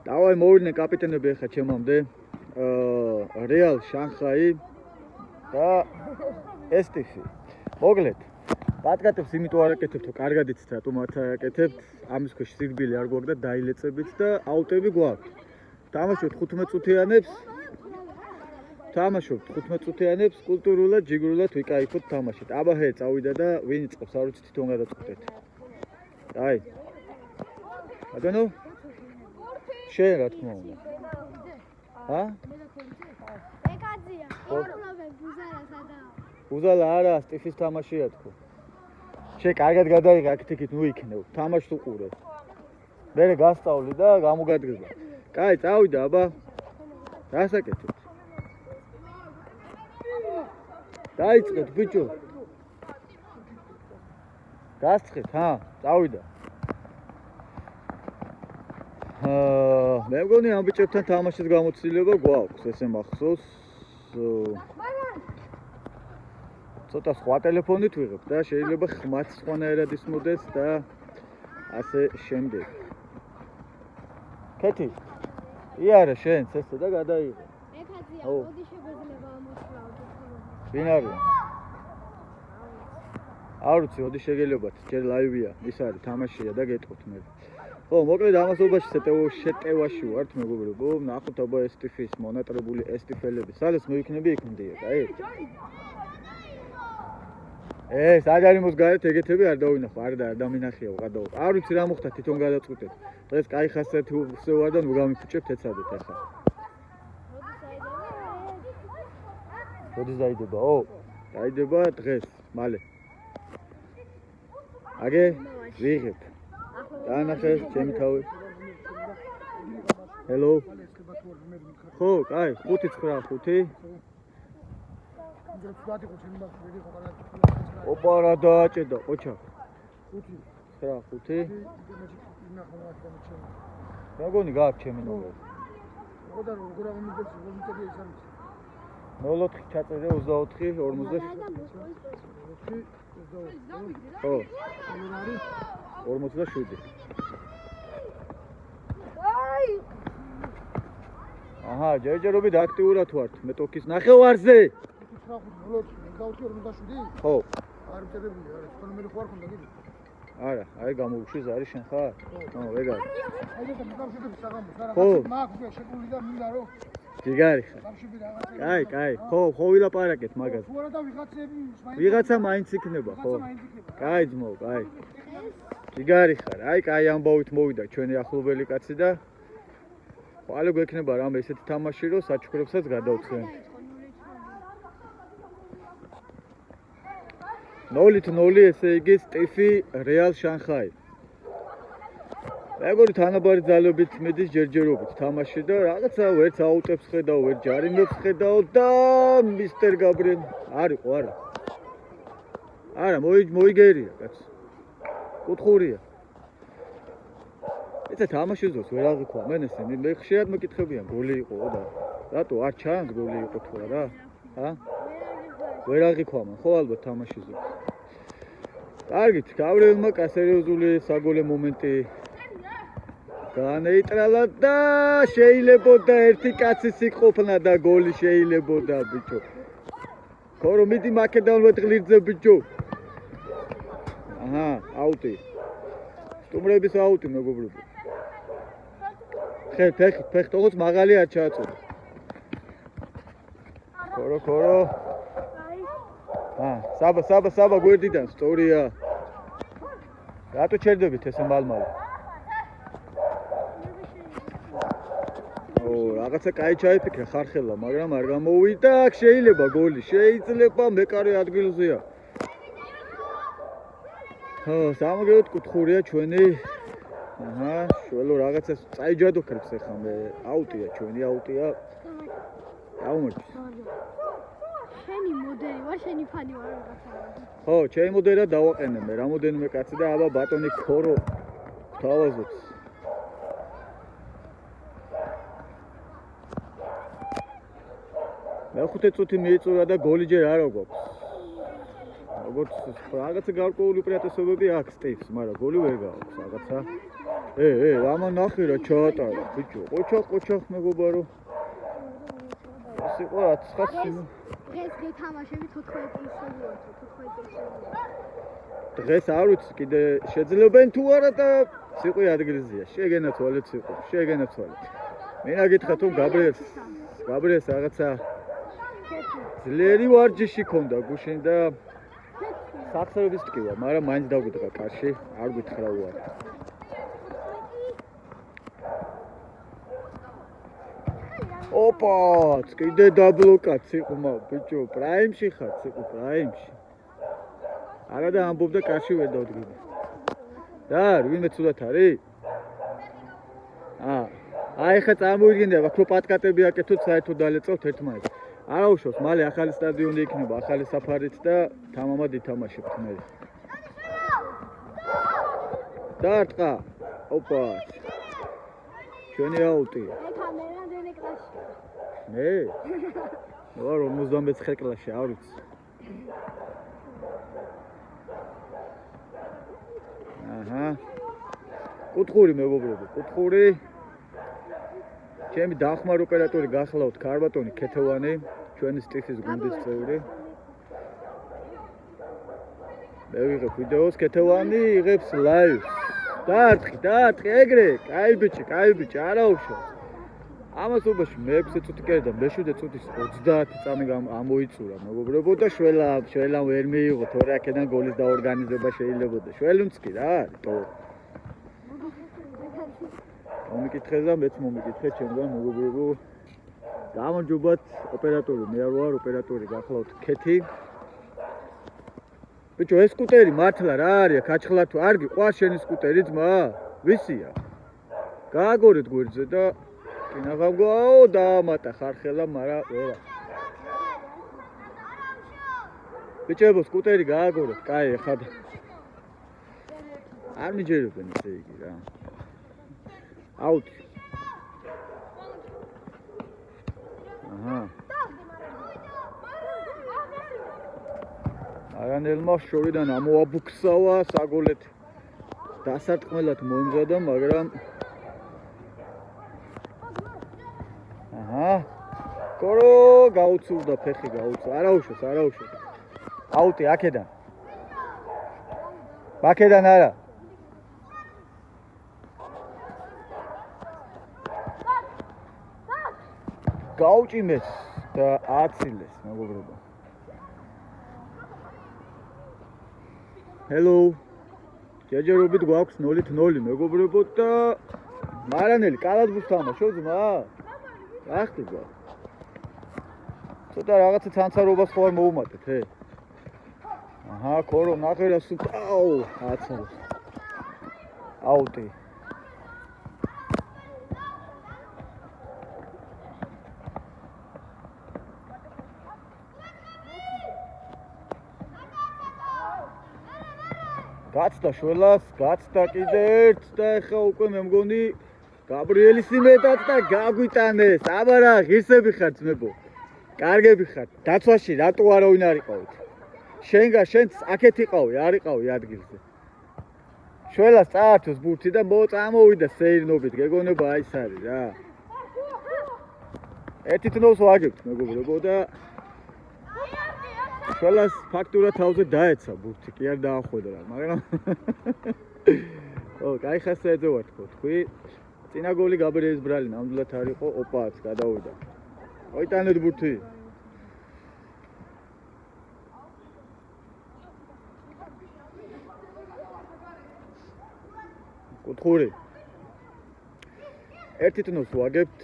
დავაი მოვიდნენ კაპიტანები ახლა ჩემამდე. რეალ შანხაი და ესტიფი. მოგლეთ. პატკატებს იმიტომ არ აკეთებთ, რომ კარგად იცით რატომ არ აკეთებთ. ამის ქვეშ სირბილი არ გვაქვს და დაილეწებით და აუტები გვაქვს. თამაშობთ 15 წუთიანებს. თამაშობთ 15 წუთიანებს, კულტურულად, ჯიგრულად ვიკაიფოთ თამაშით. აბა ჰე, წავიდა და ვინ იწყებს, არ ვიცი თვითონ გადაწყვეტეთ. აი. ბატონო? შენ რა თქმა უნდა. ჰა? ეკაძია. ორლოვე ბუზალა სადაა. ბუზალა არა, სტიფის თამაშია თქო. შენ კარგად გადაიღე აქ-იქით ნუ იქნევ. თამაშს უყურე. მერე გასწავლი და გამოგადგება. კაი, წავიდა, აბა. გასაკეთეთ. დაიწყეთ, ბიჭო. გასწრეთ, ჰა, წავიდა. მე მგონი ამ ბიჭებთან თამაშის გამოცდილება გვაქვს, ესე მახსოვს. ცოტა სხვა ტელეფონით ვიღებ და შეიძლება ხმაც სხვანაირად ისმოდეს და ასე შემდეგ. კეთი. იარა შენ წესე და გადაიღე. ეკაძია, მოდი შეგვეძლება ამოსვლავდეთ. ვინ არის? არ ვიცი, მოდი შეგელებათ, ჯერ ლაივია, ის არის, თამაშია და გეტყვით მე. ხო, მოკლედ ამასობაში შეტევაში ვართ, მეგობრებო, ნახოთ აბა ესტიფის მონატრებული ესტიფელები. სადაც მოვიქნები იქ მდიეთ, აი. ეს აგარიმოს გარეთ ეგეთები არ დავინახო, არ დამინახიაო, გადავა. არ ვიცი რა მოხდა, თვითონ გადაწყვეტეთ. დღეს კაი ხასიათი ვარ და ნუ გამიფუჭებთ ეცადეთ ახლა. როდის დაიდება? დაიდება დღეს, მალე. აგე, ვიღებ. დაანახე, ჩემი თავი. ჰელო. ხო, კაი, 5-9-5. ოპა რა დააჭედა, ყოჩა. 5-9-5. მეგონი გააქვს ჩემი ნომერი. 04 ჩაწერე 24 50. ხო. 47. აი! აჰა, ჯერჯერობით აქტიურად ვართ, მე ტოქის ნახევარზე. ხო. არ მწერებული, არა, თქვენ მე ხوار ხონდა კიდე. არა, აი გამოვუშვი ზარი შენ ხარ? ხო, ვეგარ. აი და მიგავშეთები საღამოს, არა, ხო. მაქვს შეკული და მინდა რომ ჯიგარი ხარ. სამშობი რაღაცა. კაი, კაი. ხო, ვილაპარაკეთ მაგაზე. თუ არა და ვიღაცები ვიღაცა მაინც იქნება, ხო? კაი ძმო, კაი. ჯიგარი ხარ. აი, კაი ამბავით მოვიდა ჩვენი ახლობელი კაცი და ხვალე გვექნება რამე ესეთი თამაში, რომ საჩუქრებსაც გადავცემთ. 0-0 ესე იგი სტიფი რეალ შანხაი. მეგონი თანაბარი ძალებით მიდის ჯერჯერობით თამაში და რაღაცა ვერც აუტებს ხედავ, ვერც ჯარიმებს ხედავ და მისტერ გაბრიელ არისო, არა. არა, მოიგერია კაც. კუთხურია. ეს თამაშის დროს ვერ აღიქვა, მე ესენი მე ხშირად მეკითხებიან, გოლი იყო და რატო არ ჩანს გოლი იყო თუ არა? ჰა? ვერ აღიქვა მან, ხო ალბათ თამაშის დროს. კარგით, გავრიელმა კასერიოზული საგოლე მომენტი განეიტრალა და შეიძლებოდა ერთი კაცის იქ-ყოფნა და გოლი შეიძლებოდა ბიჭო. ხორო მიდი მაკედონ ვეთღლირძე ბიჭო. აჰა, აუტი. სტუმრების აუტი მეგობრებო. ფეხით, ოღონდ მაღალი არ ჩააწოდა. ხორო. საბა გვერდიდან სწორია. რატო ჩერდებით ესე მალმალ? რაღაცა კაი ჩაიფიქრე ხარხელა, მაგრამ არ გამოვიდა, აქ შეიძლება გოლი, შეიძლება მეკარე ადგილზეა. ხო, სამაგეროდ კუთხურია ჩვენი. აჰა, შველო რაღაცა წაიჯადოქრებს ახლა მე. აუტია ჩვენი, აუტია. დაუმორჩის. შენი მოდელი ვარ, შენი ფანი ვარ რაღაცა. ხო, ჩემი მოდელია დავაყენე მე, რამოდენიმე კაცი და აბა ბატონი ხორო თავაზობს. მე-5 წუთი მიიწურა და გოლი ჯერ არა გვაქვს. როგორც რაღაცა გარკვეული უპირატესობები აქვს სტიფს, მაგრამ გოლი ვერ გააქვს რაღაცა. ამა ნახე რა ჩაატარა ბიჭო ყოჩახ მეგობარო ეს იყო რაც ხარ სიმო დღეს გეთამაშები 14 წელიწადია 14 წელიწადია დღეს არ ვიცი კიდე შეძლებენ თუ არა და სიყვი ადგილზეა შეგენაცვალეთ სიყვი შეგენაცვალეთ მენა გითხრა თუ გაბრიელს რაღაცა ძლიერი ვარჯიში ქონდა გუშინ და სახსრების ტკივა მაგრამ მაინც დაგვიდგა კარში არ გითხრა უარი ოპა კიდე დაბლოკად სიყმა ბიჭო პრაიმში ხარ სიყო პრაიმში არა და ამბობდა კარში ვერ დავდგინე და ვინმე ცუდად არის აი ხა წამოვიდგინე ვაქრო პატკატები აკეთოთ საერთოდ დალეწავთ ერთმანეთს არა უშავს მალე ახალი სტადიონი იქნება ახალი საფარით და თამამად ითამაშებთ მე დარტყა ოპა ჩვენი აუტი მე ვარ 59 კლასში არ ვიცი აჰა კუთხური მეგობრებო კუთხური ჩემი დახმარ ოპერატორი გახლავთ ქარბატონი ქეთევანი ჩვენი სტიხის გუნდის წევრი მე ვიღებ ვიდეოს ქეთევანი იღებს ლაივს დაარტყი ეგრე კაი ბიჭი არა უშავს ამას უბაში მე-6 წუთი კერდა მე-7 წუთის 30 წამი ამოიწურა მეგობრებო და შველა ვერ მიიღო თორე აქედან გოლის დაორგანიზება შეიძლებოდა შველუნც კი რა არის მომიკითხე და მეც მომიკითხე ჩემგან მეგობრებო გამარჯობათ ოპერატორი მე არ ვარ ოპერატორი გახლავთ ქეთი ბიჭო ეს სკუტერი მართლა რა არის ქაჩხლა თუ არ გიყვარს შენი სკუტერი ძმა ვისია გააგორეთ გვერდზე და კინაღავგაო დაამატა ხარხელა მარა ვერა ბიჭებო სკუტერი გააგორეთ კაი ხა არ მიჯერებენ ესე იგი რა აუტი აჰა არანელმა შორიდან ამოაბუქსავა საგოლეთ დასარტყმელად მომზადა მაგრამ აჰა კორო გაუცურდა ფეხი გაუცურდა არა უშავს აუტი აქედან არა გაუჭიმეს და აცილეს მეგობრებო ჰელო ჯერჯერობით გვაქვს 0-0 მეგობრებო და მარანელი კალათბურთს თამაშობ ძმა რა ხდება ცოტა რაღაცა ცანცარობას ხო არ მოუმატეთ აჰა კორო ნახე რა აუ აცილეს აუტი გაცდა შველას, გაცდა კიდე ერთ და ეხა უკვე მე მგონი გაბრიელის იმედად და გაგვიტანეს. აბა რა, ღირსები ხართ ძმებო. კარგები ხართ. დაცვაში რატო არავინ არ იყავით? შენც აქეთ იყავი, არ იყავი ადგილზე. შველას წაართოს ბურთი და წამოვიდა სეირნობით, გეგონება აი ეს არის რა. ერთი თნოს ვაგებთ მეგობრებო და შველას ფაქტურად თავზე დაეცა ბურთი, კი არ დაახვედრა, მაგრამ კაი ხასიათზე ვარ თქვი. წინა გოლი გაბრიელის ბრალი ნამდვილად არ იყო, ოპაც გადავიდა. მოიტანეთ ბურთი. კუთხური. ერთი თნოს ვაგებთ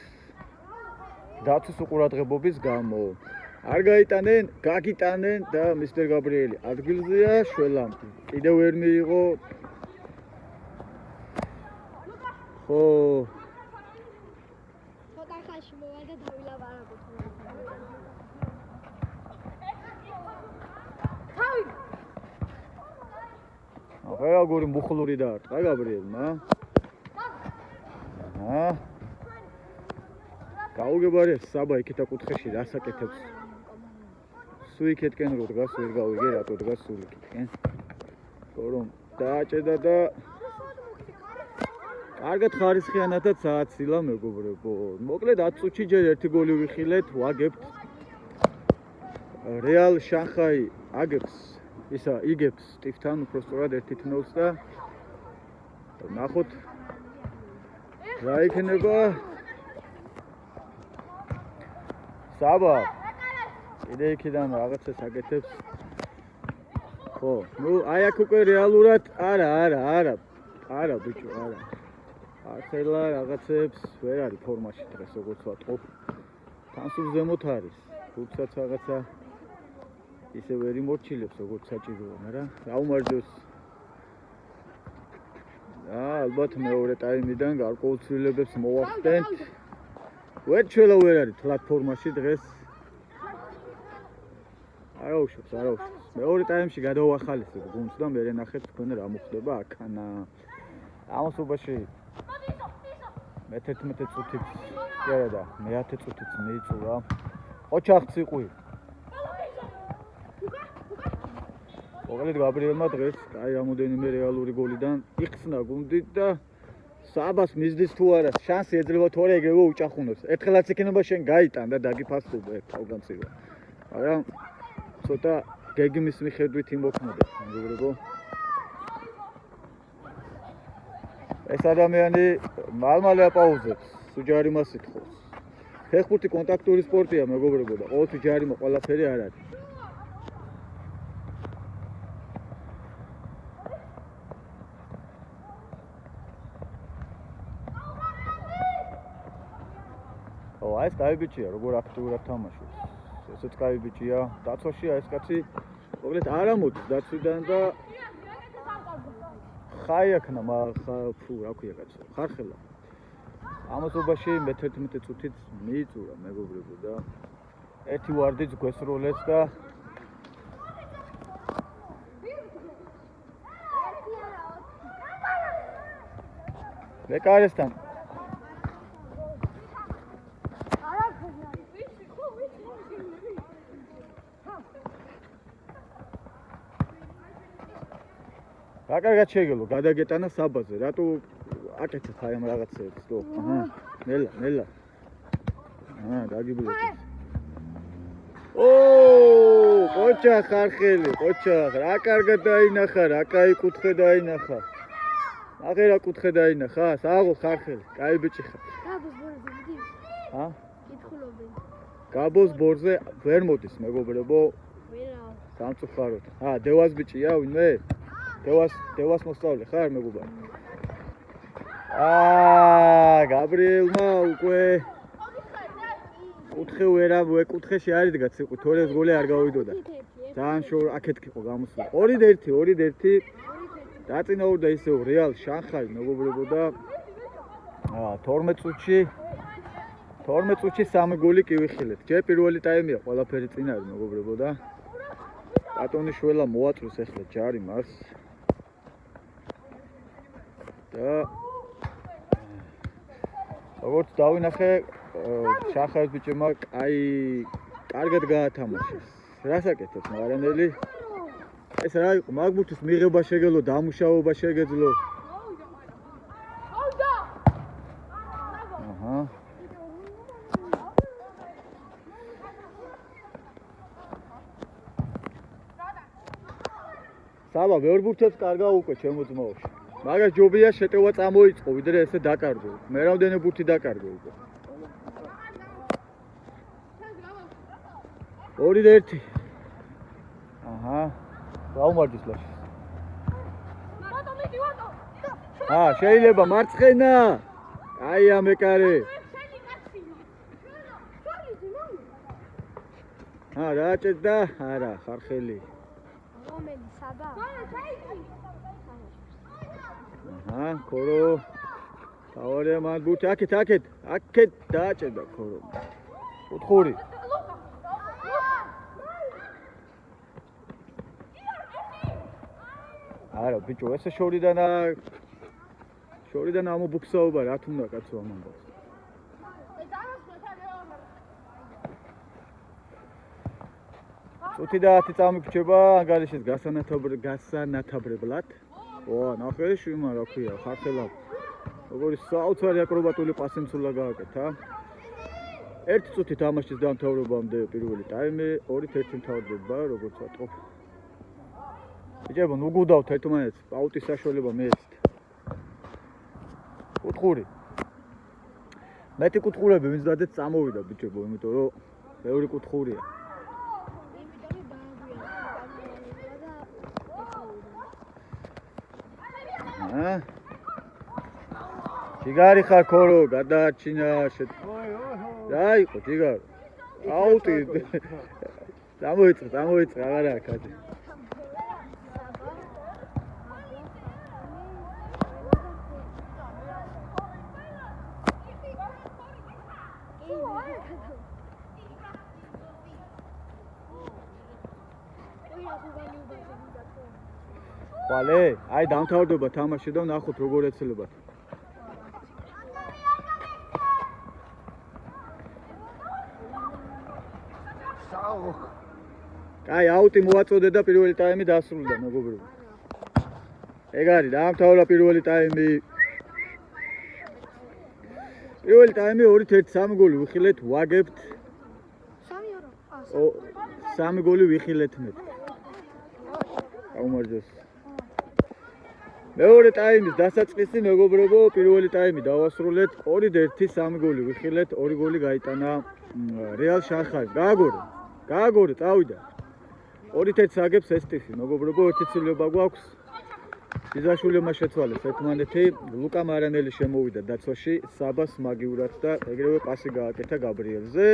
დაცვის უყურადღებობის გამო. არ გაიტანენ, გაგიტანენ და მისტერ გაბრიელი ადგილზეა, შველამ კიდევ ვერ მიიღო. ხო. ცოტა ხანში მოვა და დავილაპარაკოთ. თავი. ახლა როგორი მუხლური დაარტყა გაბრიელმა. აჰა. გაუგებარია საბა იქეთა კუთხეში რასაკეთებს. სუიკეთკენ რო დგას ვერ გავიგე რატო დგას სუიკეთკენ. რომ დააჭედა და კარგად ხარისხიანადაც ააცილა მეგობრებო. მოკლედ 10 წუთში ჯერ ერთი გოლი ვიხილეთ, ვაგებთ. რეალ შანხაი იგებს ტიფთან უბრალოდ 1-0-ს და ნახოთ რა იქნება. საბა კიდე იქიდან რაღაცას აკეთებს. ხო, ნუ აი აქ უკვე რეალურად არა ბიჭო, არა. ახლა რაღაცებს ვერ არის ფორმაში დღეს როგორც ვატყობ. თან სულ ზემოთ არის. თუმცა რაღაცა ისე ვერ იმორჩილებს როგორც საჭიროა, მაგრამ გაუმარჯოს. ალბათ მეორე ტაიმიდან გარკვეულ ცვლილებებს მოვახდენთ. ვერ არის პლატფორმაში დღეს. არა უშავს. მეორე ტაიმში გადავახალისებ გუნდს და მე ნახეთ თქვენ რა მოხდება აქანა. ამასობაში მე-11 წუთით კი და მე-10 წუთით მიიწურა. ოჩახც იყვი. მოკლედ გაბრიელმა დღეს აი რამოდენიმე რეალური გოლიდან იხსნა გუნდი და საბას მისდის თუ არა შანსი ეძლევა თუ არა ეგრევე უჭახუნებს. ერთხელაც იქნება შენ გაიტან და დაგიფასდება ერთ თავგანწირვა. მაგრამ ცოტა გეგმის მიხედვით იმოქმედა, მეგობრებო. ეს ადამიანი მალ-მალე აპაუზებს, ჯარიმას ითხოვს. ფეხბურთი კონტაქტური სპორტია, მეგობრებო და ყოველთვის ჯარიმა ყველაფერი არ არის. ეს კაი ბიჭია, როგორ აქტიურად თამაშობს. ესეც კაი ბიჭია. დაცვაშია ეს კაცი. მოკლედ არ ამოდის დაცვიდან და ხაიაქნა რა ქვია კაცო, ხარხელა. ამასობაში მე-11 წუთით მიიწურა მეგობრებო და ერთი ვარდიც გვესროლეს და ლეკარესთან რა კარგად შეგელო, გადაგეტანა საბაზე, რატო აკეთებ აი ამ რაღაცებს, დო? ნელა. დაგიბლოკე. ყოჩა ხარხელი, რა კარგად დაინახა, რა კაი კუთხე დაინახა. ნახე რა კუთხე დაინახა, საღო ხარხელი, კაი ბიჭი ხარ. გაბოს ბორზე ვერ მოდის, მეგობრებო. ვერა. სამწუხაროდ. დევას ბიჭია, ვინმე? დევას მოსწავლე ხარ მეგობარი? გაბრიელმა უკვე კუთხე კუთხეში არ იდგა ციყვა, თორეს გოლი არ გავიდოდა. ძალიან შორ აქეთ იყო გამოსვლა. 2-1 დაწინაურდა ისევ რეალ შანხაი მეგობრებო და 12 წუთში 3 გოლი კი ვიხილეთ. ჯერ პირველი ტაიმია, ყველაფერი წინ არის მეგობრებო და ბატონიშვილა მოაწვის ახლა ჯარიმას. და როგორც დავინახე შანხაის ბიჭებმა კარგად გაათამაშეს. რას აკეთებს მარანელი? ეს რა იყო? მაგბურთის მიღება შეგელო, დამუშავება შეგეძლო. საბა ვერ ბურთებს კარგა უკვე ჩემო ძმაოში. მაგას ჯობია შეტევა წამოიწყო, ვიდრე ესე დაკარგო. მე რამდენი ბურთი დაკარგო უკვე. 2-1. გაუმარჯოს ლაში. შეიძლება მარცხენა. აი ამეკარე. დააჭერდა, არა, ხარხელი. რომელი საბა? ქორო. თავარია მან ბურთი აქეთ დააჭერდა ქორო. კუთხური. არა ბიჭო, ესე შორიდან ამობუქსაობა რა თუნდა კაცო ამანდას. წუთი და 10 წამიგრჩება ანგარიშის გასანათებლად. ნახე შვილმა რა ქვია, ხარხელა როგორი საოცარი აკრობატული პასემცულა გააკეთა. 1 წუთი თამაშის დამთავრებამდე პირველი ტაიმი 2-1 მთავრდება, როგორც ვატყობ. ბიჭებო, ნუ გუდავთ ერთმანეთს, პაუტის საშუალება მეცით. კუთხური. მეტი კუთხურები ვინც დადეთ წამოვიდა ბიჭებო, იმიტომ რომ ბევრი კუთხურია. ჯიგარი ხარ ქორო, გადაარჩინა რა იყო ჯიგარო? აუტი. დამოიწყე, აღარა აქ ათი. ვალე, აი დამთავრდება თამაში და ნახოთ როგორ ეცელებათ. აი აუტი მოაწოდე და პირველი ტაიმი დასრულდა მეგობრებო. ეგ არის დაამთავრა პირველი ტაიმი. პირველი ტაიმი 2-1 3 გოლი ვიხილეთ, ვაგებთ. 3 გოლი ვიხილეთ მეტ. აუმარჯოს. მეორე ტაიმის დასაწყისი მეგობრებო, პირველი ტაიმი დავასრულეთ 2-1 3 გოლი ვიხილეთ, 2 გოლი გაიტანა რეალ შანხაის. გააგორე, წავიდა. 2-1 აგებს ესტიფი, მეგობრებო, ერთი ცვლილება გვაქვს. ბიზაშვილებმა შეცვალეს ერთმანეთი, ლუკა მარანელი შემოვიდა დაცვაში, საბას მაგიურად და ეგრევე პასი გააკეთა გაბრიელზე.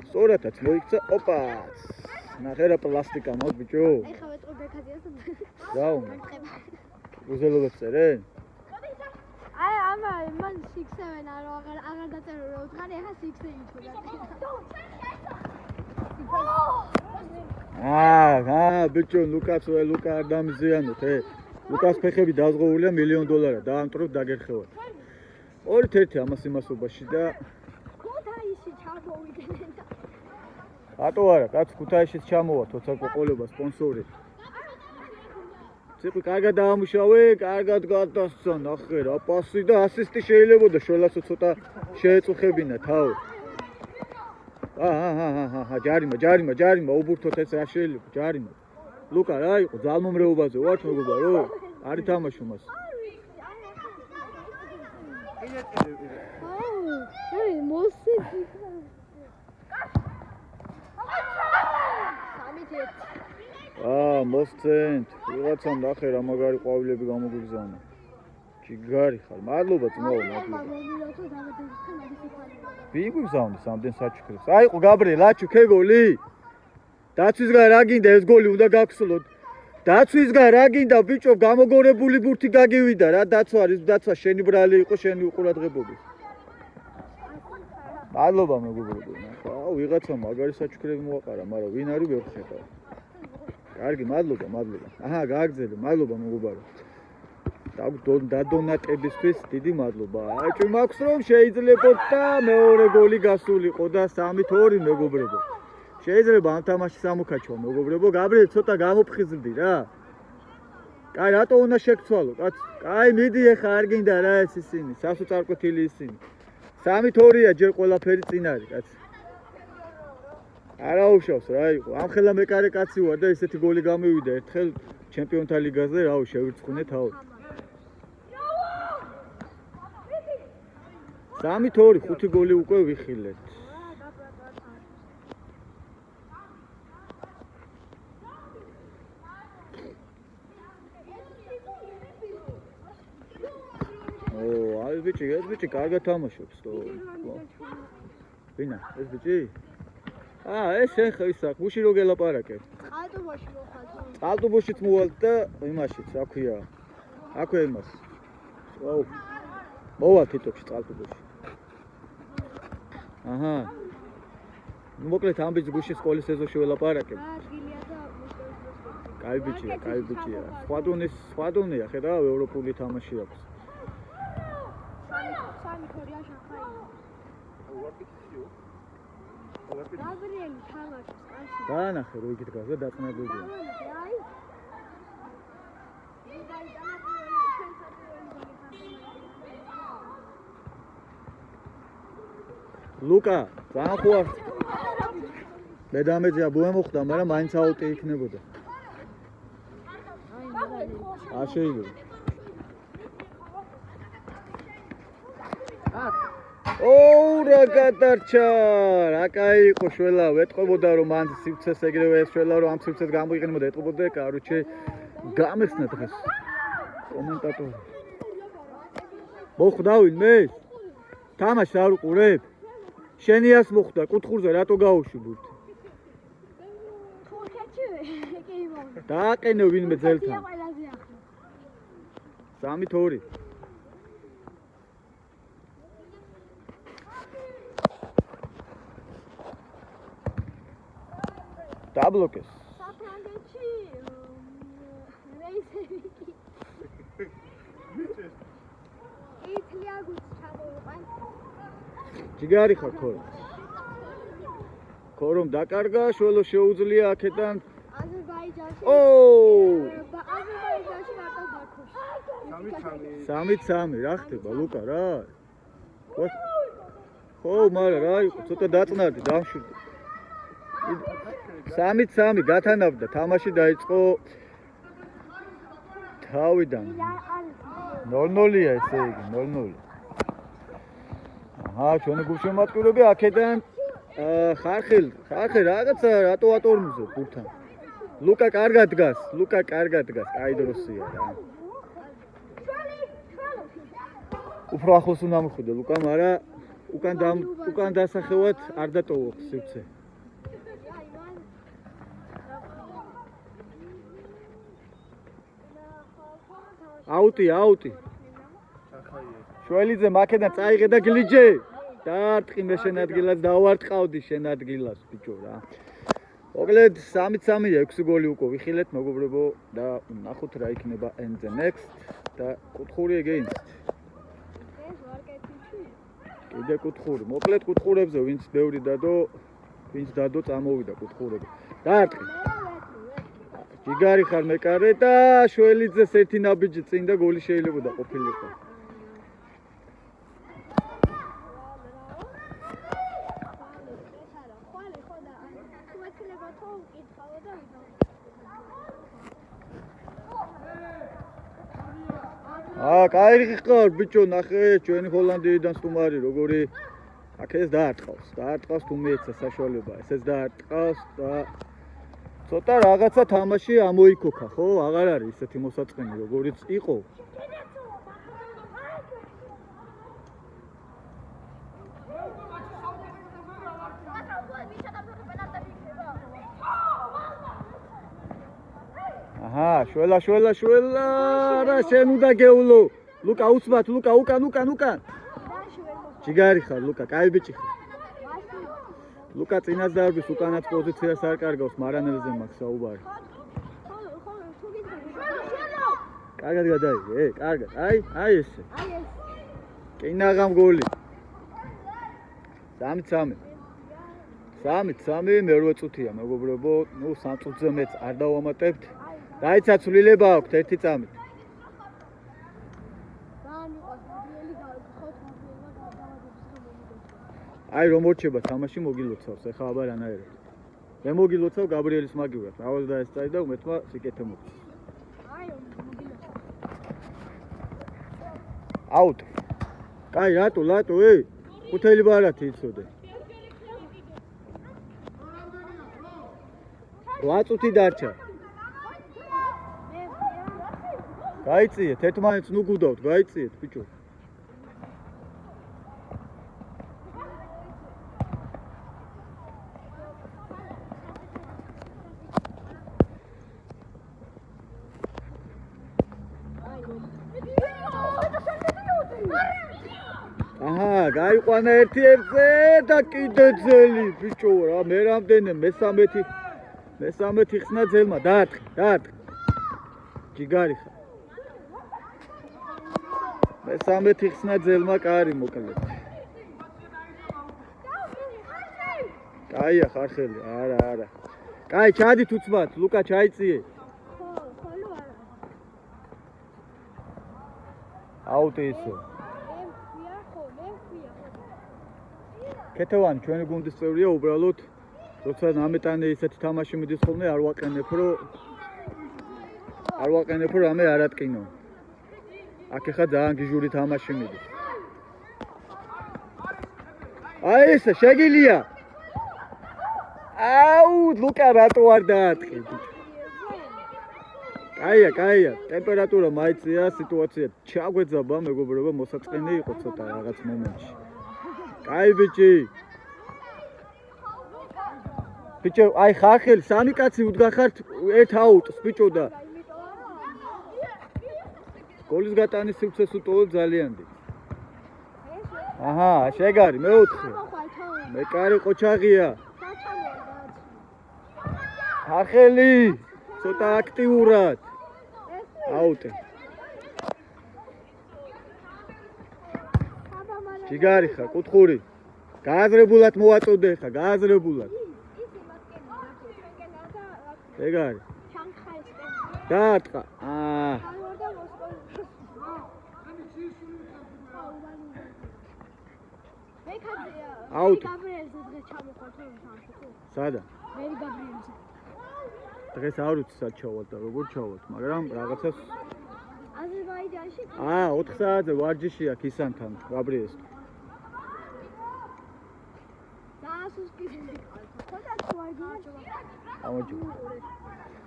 სწორადაც მოიქცა, ოპა! ნახერა პლასტიკა მოდ ბიჭო. ეხლა ვეწყო ბექაზიას. დაუმე. უზელობებს წერენ? აი ამა მან 6-7 არო აღარ დაწერო რა უთხარი ეხლა 6-8 ბიჭო, ლუკა არ დამიზიანოთ, ლუკას ფეხები დაზღვეულია $1,000,000 დაამტროთ დაგერხევათ. 2-1 ამას იმასობაში და ქუთაისში ჩამოვიდნენ. რატო არა, კაც ქუთაისშიც ჩამოვა, თორსა ყოლება სპონსორი. ციფრი კარგად დაამუშავე, კარგად გადასცა, ნახე რა პასი და ასისტი შეიძლებოდა შველასო ცოტა შეეწუხებინა თავი. ჯარიმა, უბურთოთ ეს რა შეიძლება, ჯარიმა. ლუკა რა იყო, ძალმომრეობაზე ვარ მეგობარო? არ ითამაშო მას. მოსცენთ, ვიღაცამ ნახე რა მაგარი ყვავილები გამოგვიგზავნა. ჯიგარი ხარ, მადლობა ძმაო, მადლობა. ვიგვიგზავნის ამდენ საჩუქრებს. აიყო გაბრიელ, აჩუ ქეგოლი. დაცვისგან რა გინდა ეს გოლი უნდა გაგსულოთ. დაცვისგან რა გინდა ბიჭო, გამოგორებული ბურთი გაგივიდა რა დაცვა არის, დაცვა შენი ბრალი იყო, შენი უყურადღებობი. მადლობა მეგობრებო. აუ ვიღაცა მაგარი საჩუქრები მოაყარა, მაგრამ ვინ არის ვერ ხედავ. კარგი, მადლობა. აჰა, გააგზელე, მადლობა მეგობარო. დადონატებისთვის დიდი მადლობა. აჭი მაქვს რომ შეიძლებოდა მეორე გოლი გასულიყო და 3-2 მეგობრებო. შეიძლება ამ თამაში სამოქაჩო მეგობრებო, გაბრიელ ცოტა გამოფხიზლდი რა. კაი, რატო უნდა შეგცვალო, კაც? კაი, მიდი ეხა არ გინდა რა ეს ისინი, სასოწარკვეთილი ისინი. 3-2-ია ჯერ ყველაფერი წინ არის, კაც. არა უშავს რა იყო. ამხელა მეკარე კაცი ვარ და ესეთი გოლი გამივიდა ერთხელ ჩემპიონთა ლიგაზე, რავი, შევირცხუნე თავი. 3-2, 5 გოლი უკვე ვიხილეთ. ეს ბიჭი კარგად თამაშობს თო. ვინა, ეს ბიჭი? ეს შენ ხო ისა, გუში რო გელაპარაკებ. წყალტუბოში მოხალხო. წყალტუბოშიც მოვალ და იმაშიც, რა ქვია. აქვე იმას. აუ. მოვალ თითოებში წყალტუბოში. აჰა. მოკლედ ამ ბიჭს გუში სკოლის ეზოში ველაპარაკებ. კაი ბიჭია. სხვა დონეა, ხედავ, ევროპული თამაში აქვს. გაბრიელი თამაშობს კარში. დაანახე რო იქით გაზა დაწნებულა. ლუკა, ძალიან ხო არ. მე დამეძია ბუე მოხდა, მაგრამ მაინც აუტი იქნებოდა. არ შეიძლება. ოუ რა გადარჩა, რა კაი იყო შველა, ვეტყობოდა რომ მან სივრცეს ეგრევე ეს შველა რომ ამ სივრცეს გამოიყენებოდა, ეტყობოდა, კაროჩე გამეხსნა დღეს კომენტატორი. მოხვდა ვინმე? თამაშს არ უყურებ? შენიას მოხვდა, კუთხურზე რატო გაუშვი ბურთი? დააყენე ვინმე ძელთან. 3-2. დაბლოკეს. საფრანგეთში რეისები იტლიაგუც ჩამოვიყვან. ჯიგარი ხარ ქორომ. ქორომ დაკარგა, შველო შეუძლია აქედან. აზერბაიჯანში. აზერბაიჯანში მარტო ბაქოში. 3-3, რა ხდება ლუკა რა? ხო, მაგრამ რა იყო, ცოტა დაწნარდი, დამშვიდე. 3-3 გათანავდა, თამაში დაიწყო თავიდან. 0-0-ია ესე იგი, 0-0. აჰა, ჩვენი გულშემატკივრები აქედან ხარხილ რაღაცა რატო ატორმუზე ბურთთან. ლუკა კარგად დგას, კაი დროსია რა. უფრო ახლოს უნდა მიხვიდე ლუკა, მაგრამ უკან დასახევად არ დატოვო სივრცე. აუტი. შველიძე მაქედან წაიღე და გლიჯე. დაარტყი მე შენ ადგილას დავარტყავდი შენ ადგილას ბიჭო რა. მოკლედ 3-3-ია 6 გოლი უკვე ვიხილეთ მეგობრებო და ნახოთ რა იქნება in the next და კუთხური against. კიდე კუთხური. მოკლედ კუთხურებზე ვინც ბევრი დადო წამოვიდა კუთხურები. დაარტყი. ჯიგარი ხარ მეკარე და შველიძეს ერთი ნაბიჯი წინ და გოლი შეიძლებოდა ყოფილიყო. კაი ხარ ბიჭო, ნახე ჩვენი ჰოლანდიიდან სტუმარი როგორი აქ ეს დაარტყავს თუ მეეცა საშუალება, ესეც დაარტყავს და ცოტა რაღაცა თამაში ამოიქოქა, ხო? აღარ არის ისეთი მოსაწყენი, როგორიც იყო. აჰა, შველა, რა შენ უნდა გეულო. ლუკა უცბად, უკან. ჯიგარი ხარ ლუკა, კაი ბიჭი ხარ. ლუკა წინას დაარბის, უკანაც პოზიციას არ კარგავს, მარანელზე მაქვს საუბარი. კარგად გადაიღე, კარგად. აი ესე. კი ნაღამ გოლი. 3-3. 3-3 მერვე წუთია, მეგობრებო. ნუ 3 წუთზე მეც არ დავამატებთ. დაიცა ცვლილება აქვს 1 წამით. აი რომ მორჩება თამაში მოგილოცავს, ეხა აბა რანაირად. მე მოგილოცავ გაბრიელის მაგივრად. ავალ დაესწარი და უმეთმა სიკეთე მოხდეს. აუტ. კაი რატო, ხუთელი ბარათი იცოდე. 8 წუთი დარჩა. გაიწიეთ, ერთმანეთს ნუ გუდავთ, გაიწიეთ ბიჭო. აჰა, გაიყვანა ერთ-ერთზე და კიდე ძელი ბიჭო რა, მე რამდენი მე-13 ხსნა ძელმა, დაარტყი. ჯიგარი ხარ. მე-13 ხსნა ძელმა კარი მოკლედ. კაია ხარხელი, არა. კაი, ჩადით უცბად, ლუკა ჩაიწიე. ხოლო არა. აუტი ისე. ქეთევანი ჩვენი გუნდის წევრია, უბრალოდ როცა ნამეტანი ისეთი თამაში მიდის ხოლმე არ ვაყენებ, რომ რამე არ ატკინო. აქ ეხა ძალიან გიჟური თამაში მიდის. აი ესე შეგილია. აუ, ლუკა რატო არ დაატყი? კაია, ტემპერატურა მაიცია, სიტუაცია ჩაგვეძაბა, მეგობრებო, მოსაწყენი იყო ცოტა რაღაც მომენტში. კაი ბიჭი. ბიჭო, აი ხახელი, სამი კაცი უდგახართ ერთ აუტს, ბიჭო და გოლის გატანის სივრცეს უტოვებ ძალიან დიდ. აჰა, შეგარი, მეოთხე. მეკარე ყოჩაღია. ხახელი, ცოტა აქტიურად. აუტე. ჯიგარი ხა, კუთხური. გააზრებულად მოვაწოდე ხა, გააზრებულად. ეგარი. დაარტყა. აუტ. სადა? დღეს არ ვიცი სად ჩავალთ და როგორ ჩავალთ, მაგრამ რაღაცას აზერბაიჯანში 4 საათზე ვარჯიში აქვს ისანთან, გაბრიელს.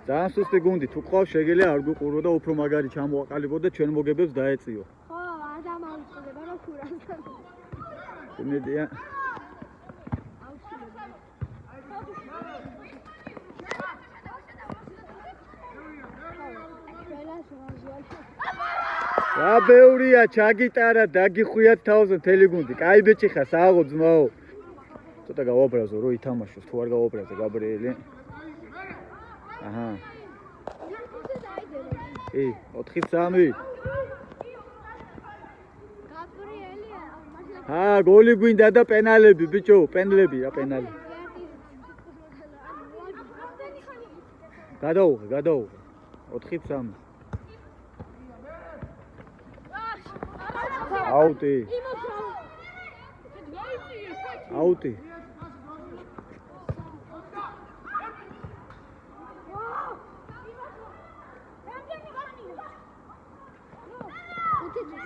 ძალიან სუსტი გუნდი, თუ ყავს შეგიძლია არ გუყურო და უფრო მაგარი ჩამოაყალიბო და ჩვენ მოგებებს დაეწიო. ხო, ადამიანი წდება რა ქურასთან. იმედია. რა ბევრია, ჩაგიტარა, დაგიხვიათ თავზე მთელი გუნდი. კაი ბიჭი ხარ, სააღო ძმაო. ცოტა გავაბრაზო, რომ ითამაშოს, თუ არ გავაბრაზე გაბრიელი. აჰა. 4-3. გაბრიელი. გოლი გვინდა და პენალები, ბიჭო, პენლები, რა პენალი. გადაუღე. 4-3. აუტი.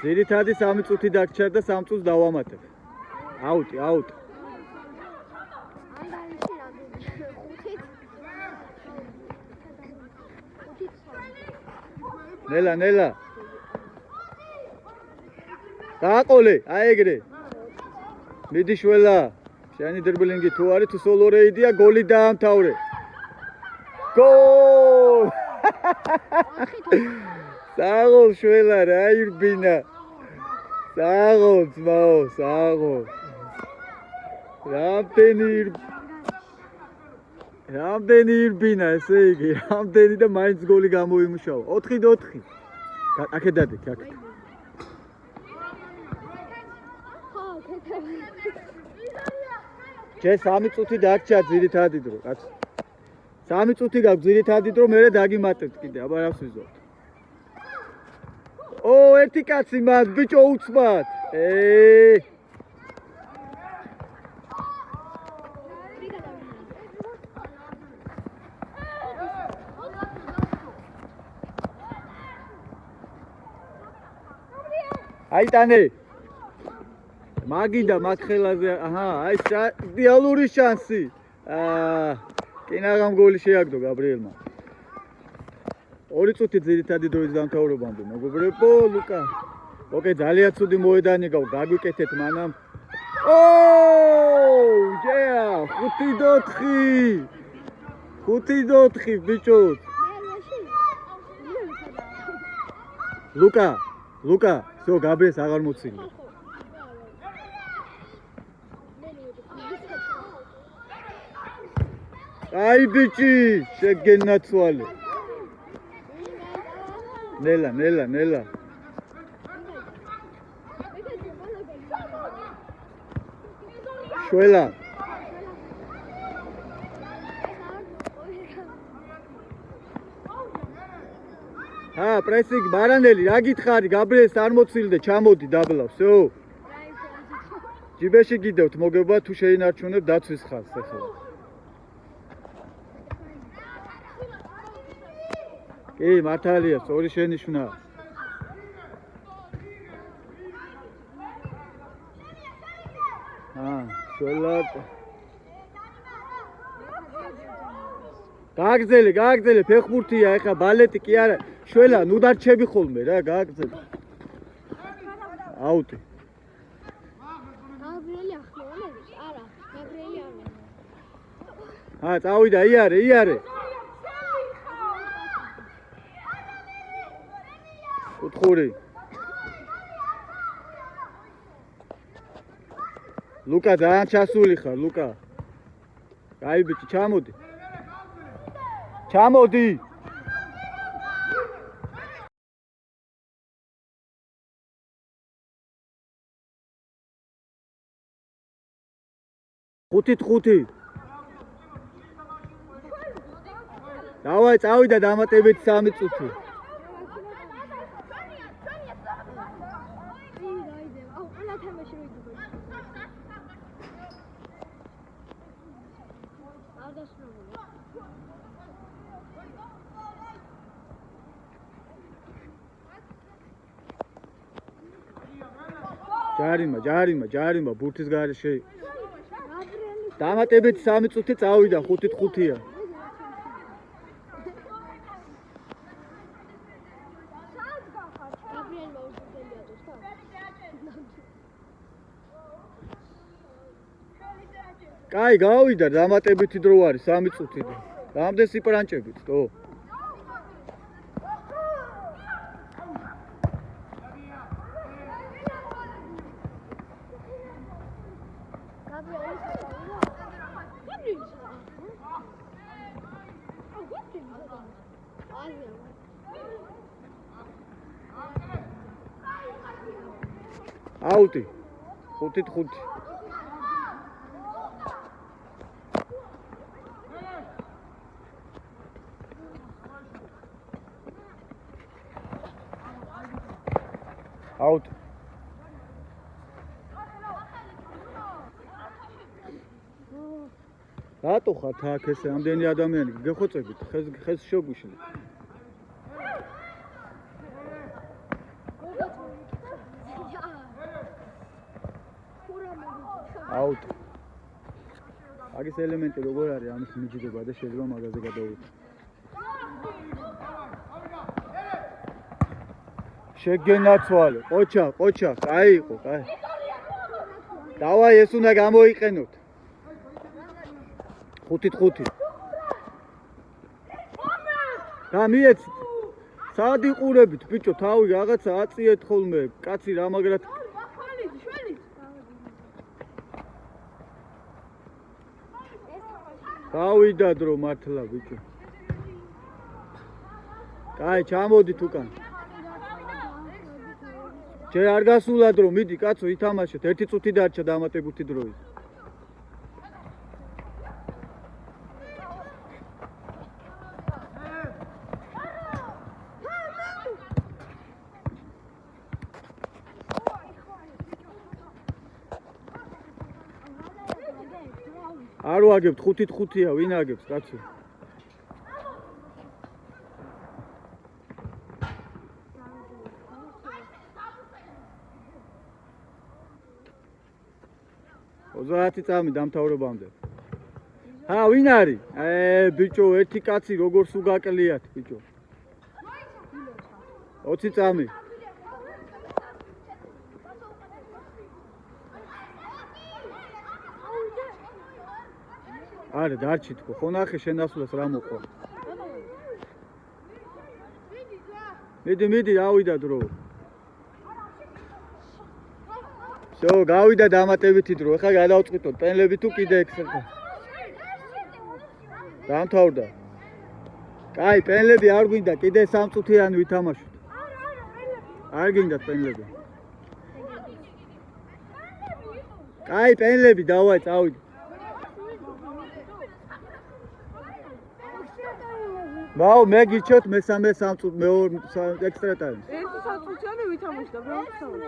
ძირითადი 3 წუთი დაგჭირდა და 3 წუთს დავამატებ. აუტი. ნელა. გააყოლე, აი ეგრე. მიდი შველა. შენი დრიბლინგი თუ არის, თუ სოლო რეიდია, გოლი დაამთავრე. გოლ! საღოლ შველა, რა ირბინა. საღოლ ძმაო, საღოლ. რამდენი ირბინა, ესე იგი, რამდენი და მაინც გოლი გამოიმუშავა. 4-4. აქედადე, აქ. ჯერ 3 წუთი დაგჭა ძირითადი დრო, კაცო. 3 წუთი გაქვს ძირითადი დრო, მერე დაგიმატებთ კიდე, აბა რას ვიზოთ. ერთი კაცი მას, ბიჭო, უცბად. აი ტანე. მაგიდა მაგ ხელაზე, აი იდეალური შანსი. კინაღამ გოლი შეაგდო გაბრიელმა. 2 წუთი ძირითადი დროის დამთავრებამდე, მეგობრებო, ლუკა. ოკეი, ძალიან ცუდი მოედანი გაქვს, გაგვიკეთეთ მანამ. ჯეა, 5-4, ბიჭო. ლუკა, всё, გაბრიელს აღარ მოცილი. აი ბიჭი, შეგენაცვალე. ნელა. შველა. პრესინგ მარანელი, რა გითხარი, გაბრიელს არ მოცილდე, ჩამოდი დაბლა, всё. ჯიბეში გიდევთ მოგება თუ შეინარჩუნებ დაცვის ხაზს ახლა. კი, მართალია, სწორი შენიშვნა. შველად. გააგრძელე, ფეხბურთია, ეხა ბალეტი კი არა. შველა, ნუ დარჩები ხოლმე რა, გააგრძელე. აუტი. გაბრიელი ახმოვანებს? არა, გაბრიელი არა. წავიდა, იარე. კუთხური. ლუკა ძალიან ჩასული ხარ, ლუკა. კაი ბიჭი, ჩამოდი. ხუთი. დავაი, წავიდა დამატებით 3 წუთი. ჯარიმა, ბურთის გარეშე. დამატებით 3 წუთი წავიდა, 5-5-ია. კაი, გავიდა, დამატებითი დრო არის 3 წუთი. რამდენ სიპრანჭებით, თო? აუტი. 5-5. აუტ. რატო ხართ აქ ესე ამდენი ადამიანი გეხოცებით ხეს შეგუშლით. აუტ. აგის ელემენტი როგორ არის ამის მიჯდება და შეიძლება მაგაზე გადავიდე. შეგენაცვალე, ყოჩა, აიყო, კაი. დავაი, ეს უნდა გამოიყენოთ. 5-5. და მიეცით. სად იყურებით, ბიჭო, თავი რაღაცა აწიეთ ხოლმე, კაცი რა მაგრად. გავიდა დრო მართლა, ბიჭო. კაი, ჩამოდით უკან. ჯერ არ გასულა დრო, მიდი კაცო, ითამაშეთ. 1 წუთი დარჩა დამატებითი დროის. არ ვაგებთ 5-5-ია, ვინ აგებს, კაცო? ოცდაათი წამი დამთავრებამდე. ვინ არის? ბიჭო, ერთი კაცი როგორ სულ გაკლიათ, ბიჭო. 20 წამი. არა, დარჩით ხო, ხო ნახე შენასვლას რა მოყვა. მიდი, ავიდა დრო. всё, გავიდა დამატებითი დრო. ეხლა გადავწყვიტოთ, პენლები თუ კიდე ექსერტა. დამთავრდა. კაი, პენლები არ გვინდა, კიდე 3 წუთიანი ვითამაშოთ. არ გინდათ პენლები. კაი, პენლები დავაი, წავიდე. ვაუ, მე გიჩვენთ მესამე 3 წუთი, მეორე ექსტრა ტაიმს. ერთი 3 წუთიანი ვითამაშდა, რა ვთქვი?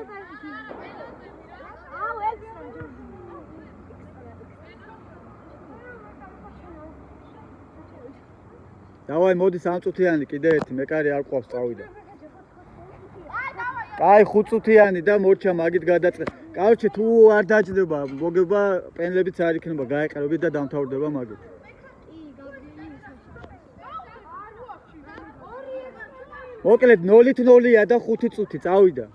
დავაი, მოდი 3 წუთიანი კიდე ერთი, მეკარი არ ყავს წავიდა. კაი, 5 წუთიანი და მორჩა მაგით გადაწყე. კაუჩი თუ არ დაჭდება, მოგება პენლებიც არ იქნება, გაეყრებით და დამთავრდება მაგით. მოკლედ 0-0-ია და 5 წუთი წავიდა.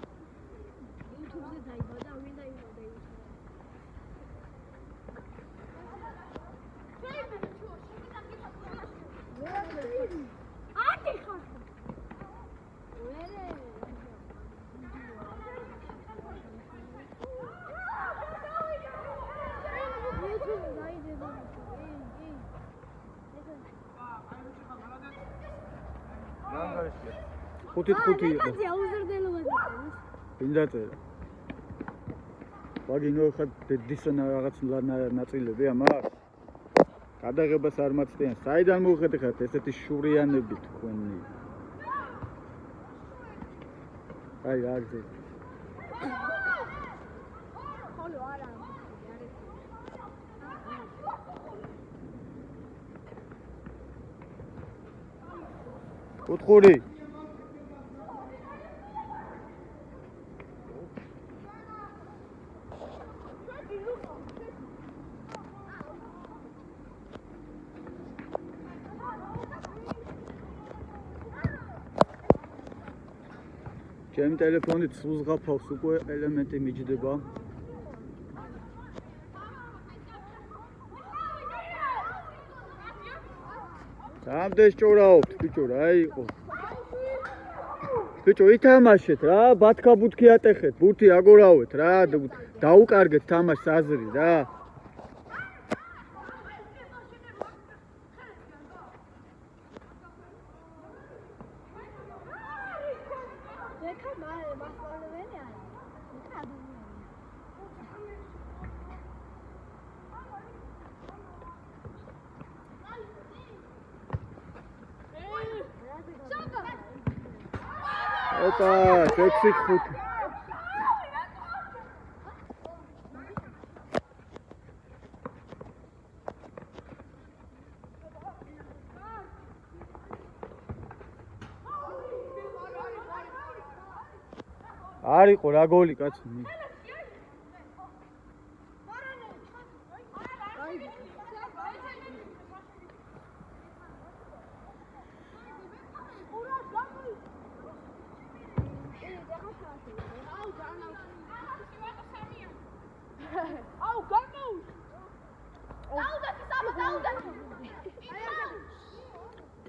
ხუთით ხუთი იყო. ვინ დაწერა? ვაგინო ხა დისონა რაღაც ნაწილები ამას. გადაღებას არ მაცდიან. საიდან მოვხედეთ ესეთი შურიანები თქვენი? აი აგზე. კუთხური ჩემი ტელეფონით სულს გაფავს უკვე ელემენტი მიჯდება. რამდენი ჭორაობთ ბიჭო რა იყო? ბიჭო ითამაშეთ რა, ბათქა ბუთქი ატეხეთ, ბურთი აგორავეთ რა, დაუკარგეთ თამაშს აზრი რა. ოპა, 6-5. არ იყო რა გოლი კაცო.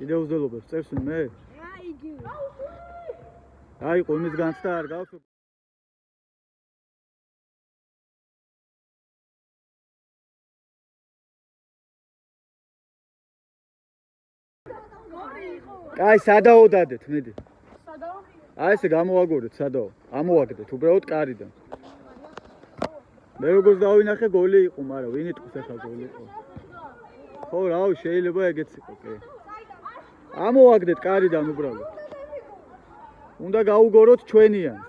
კიდევ უზელობებს წერს მე? აი ყო იმის განცდა არ გაქვს. კაი, სადაო დადეთ მედი. სადაო? აი ესე გამოაგორეთ სადაო. ამოაგდეთ უბრალოდ კარიდან. მე როგორც დავინახე გოლი იყო, მაგრამ ვინ იტყვის ახლა გოლი იყო? ხო, რავი, შეიძლება ეგეც იყო, კი. ამოაგდეთ კარიდან უბრალოდ. უნდა გაუგოროთ ჩვენიან.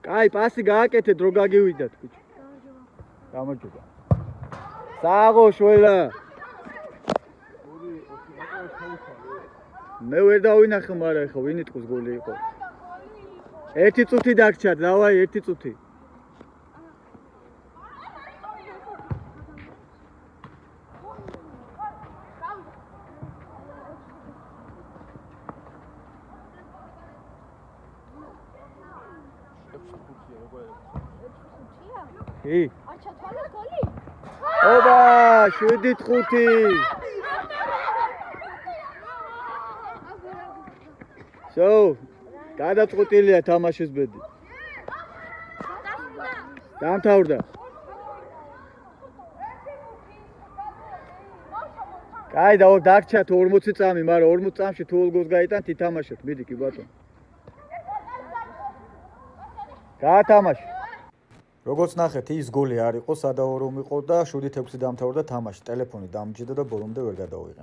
კაი, პასი გააკეთეთ, რო გაგივიდათ, ბიჭო. გამარჯობა. საღო შველა. მე ვერ დავინახე, მაგრამ ხო ვინ იტყვის გოლი იყო? 1 წუთი დაგჭათ, დავაი 1 წუთი. კი. აჩა თვალეს გოლი? ოპა, 7-5. შო, გადაწყვეტილია თამაშის ბედი. დამთავრდა. კაი, დაგჭათ 40 წამი, მაგრამ 40 წამში თუ ოლ გოლს გაიტანთ, ითამაშეთ, მიდი კი ბატონო. გაათამაშე. როგორც ნახეთ, ის გოლი არ იყო, სადაო რომ იყო და 7-6 დამთავრდა თამაში. ტელეფონი დამჯდა და ბოლომდე ვერ გადავიღე.